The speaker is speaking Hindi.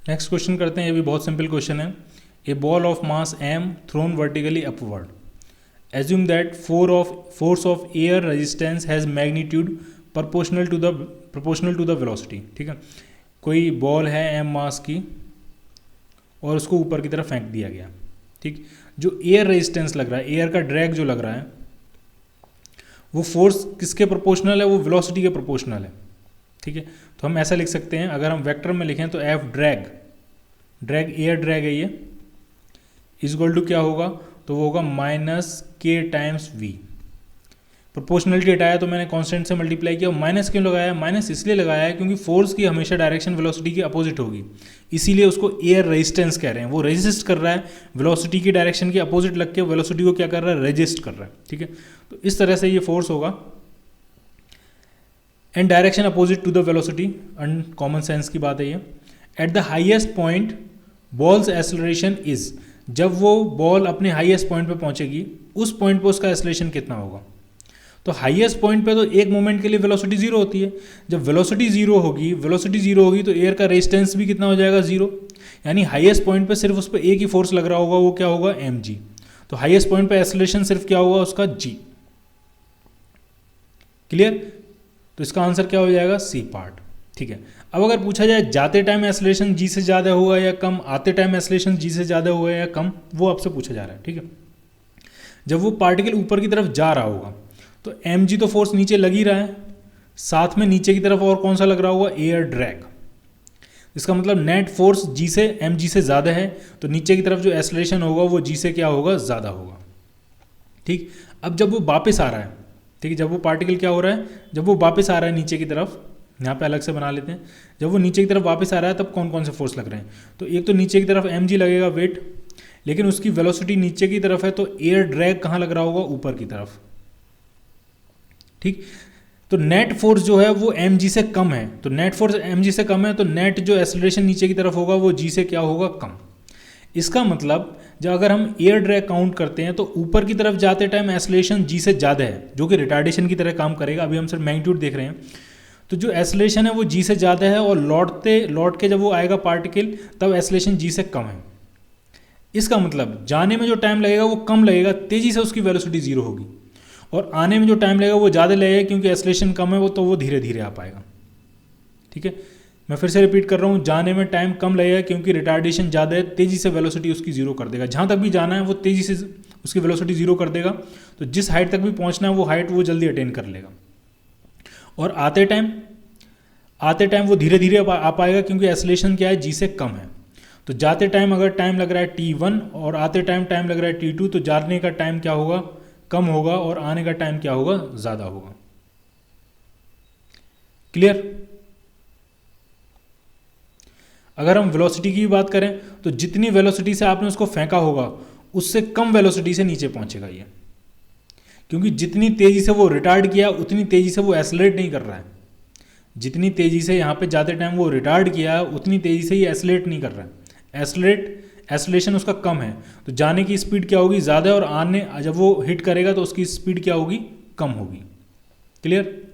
नेक्स्ट क्वेश्चन करते हैं, ये भी बहुत सिंपल क्वेश्चन है। A ball of mass m thrown vertically upward, assume that force of air resistance has magnitude proportional to the velocity. ठीक है, कोई बॉल है m मास की और उसको ऊपर की तरफ फेंक दिया गया। ठीक, जो एयर रेजिस्टेंस लग रहा है, एयर का ड्रैग जो लग रहा है, वो फोर्स किसके प्रोपोर्शनल है? वो वेलोसिटी के प्रोपोर्शनल है। ठीक है, तो हम ऐसा लिख सकते हैं, अगर हम वेक्टर में लिखें तो एफ ड्रैग एयर ड्रैग है ये, इज इक्वल टू क्या होगा? तो वो होगा माइनस के टाइम्स वी। प्रोपोर्शनलिटी हटाया तो मैंने कांस्टेंट से मल्टीप्लाई किया। माइनस क्यों लगाया? माइनस इसलिए लगाया है क्योंकि फोर्स की हमेशा डायरेक्शन वेलोसिटी की अपोजिट होगी, इसीलिए उसको एयर रेजिस्टेंस कह रहे हैं। वो रेजिस्ट कर रहा है, वेलोसिटी की डायरेक्शन की अपोजिट लग के वेलोसिटी को क्या कर रहा है? रेजिस्ट कर रहा है। ठीक है, तो इस तरह से ये फोर्स होगा and direction opposite to the velocity, common sense की बात है ये। At the highest point ball's acceleration is, जब वो बॉल अपने हाईएस्ट पॉइंट पे पहुंचेगी, उस पॉइंट पे उसका एक्सेलरेशन कितना होगा? तो हाईएस्ट पॉइंट पे तो एक मोमेंट के लिए वेलोसिटी जीरो होती है। जब वेलोसिटी जीरो होगी तो एयर का रेजिस्टेंस भी कितना हो जाएगा? जीरो। यानी हाईएस्ट पॉइंट पे सिर्फ उस पर एक ही फोर्स लग रहा होगा, वो क्या होगा? mg। तो हाईएस्ट पॉइंट पे एक्सेलरेशन सिर्फ क्या होगा? उसका g। क्लियर? तो इसका आंसर क्या हो जाएगा? C part. ठीक है, अब अगर पूछा जाए जाते टाइम एक्सेलरेशन g से ज़्यादा हुआ या कम, आते टाइम एक्सेलरेशन g से ज़्यादा हुआ या कम, वो आपसे पूछा जा रहा है। ठीक है, जब वो पार्टिकल ऊपर की तरफ जा रहा होगा तो mg तो फोर्स नीचे लग ही रहा है, साथ में नीचे की तरफ और कौन सा लग रहा होगा? Air drag. इसका मतलब नेट फोर्स g से mg से ज़्यादा है, तो नीचे की तरफ जो एक्सेलरेशन होगा वो g से क्या होगा? ज़्यादा होगा। ठीक, अब जब वो वापस आ रहा है, ठीक है, जब वो पार्टिकल क्या हो रहा है? जब वो वापस आ रहा है नीचे की तरफ, यहाँ पे अलग से बना लेते हैं, जब वो नीचे की तरफ वापस आ रहा है तब कौन कौन से फोर्स लग रहे हैं? तो एक तो नीचे की तरफ mg लगेगा वेट, लेकिन उसकी वेलोसिटी नीचे की तरफ है, तो एयर ड्रैग कहाँ लग रहा होगा? ऊपर की तरफ। ठीक, तो नेट फोर्स जो है वो mg से कम है, तो नेट फोर्स mg से कम है, तो नेट जो एक्सेलरेशन नीचे की तरफ होगा वो g से क्या होगा? कम। इसका मतलब जब अगर हम एयर ड्रैग काउंट करते हैं तो ऊपर की तरफ जाते टाइम एक्सेलरेशन g से ज़्यादा है, जो कि रिटार्डेशन की तरह काम करेगा। अभी हम सिर्फ मैग्नीट्यूड देख रहे हैं, तो जो एक्सेलरेशन है वो g से ज़्यादा है, और लौट के जब वो आएगा पार्टिकल तब एक्सेलरेशन g से कम है। इसका मतलब जाने में जो टाइम लगेगा वो कम लगेगा, तेज़ी से उसकी वेलोसिटी जीरो होगी, और आने में जो टाइम लगेगा वो ज़्यादा लगेगा क्योंकि एक्सेलरेशन कम है, वो धीरे धीरे आ पाएगा। ठीक है, मैं फिर से रिपीट कर रहा हूँ, जाने में टाइम कम लगेगा क्योंकि रिटार्डेशन ज़्यादा है, तेज़ी से वेलोसिटी उसकी जीरो कर देगा। जहाँ तक भी जाना है वो तेज़ी से उसकी वेलोसिटी जीरो कर देगा, तो जिस हाइट तक भी पहुँचना है वो हाइट वो जल्दी अटेन कर लेगा। और आते टाइम वो धीरे धीरे आ पाएगा क्योंकि एक्सेलरेशन क्या है? g से कम है। तो जाते टाइम अगर टाइम लग रहा है t1 और आते टाइम लग रहा है t2, तो जाने का टाइम क्या होगा? कम होगा, और आने का टाइम क्या होगा? ज़्यादा होगा। क्लियर? अगर हम वेलोसिटी की बात करें तो जितनी वेलोसिटी से आपने उसको फेंका होगा उससे कम वेलोसिटी से नीचे पहुंचेगा ये, क्योंकि जितनी तेज़ी से वो रिटार्ड किया उतनी तेज़ी से वो एक्सेलरेट नहीं कर रहा है। जितनी तेज़ी से यहाँ पे जाते टाइम वो रिटार्ड किया उतनी तेज़ी से ही एक्सेलरेट नहीं कर रहा है। एक्सेलरेशन उसका कम है, तो जाने की स्पीड क्या होगी? ज़्यादा, और आने जब वो हिट करेगा तो उसकी स्पीड क्या होगी? कम होगी। क्लियर?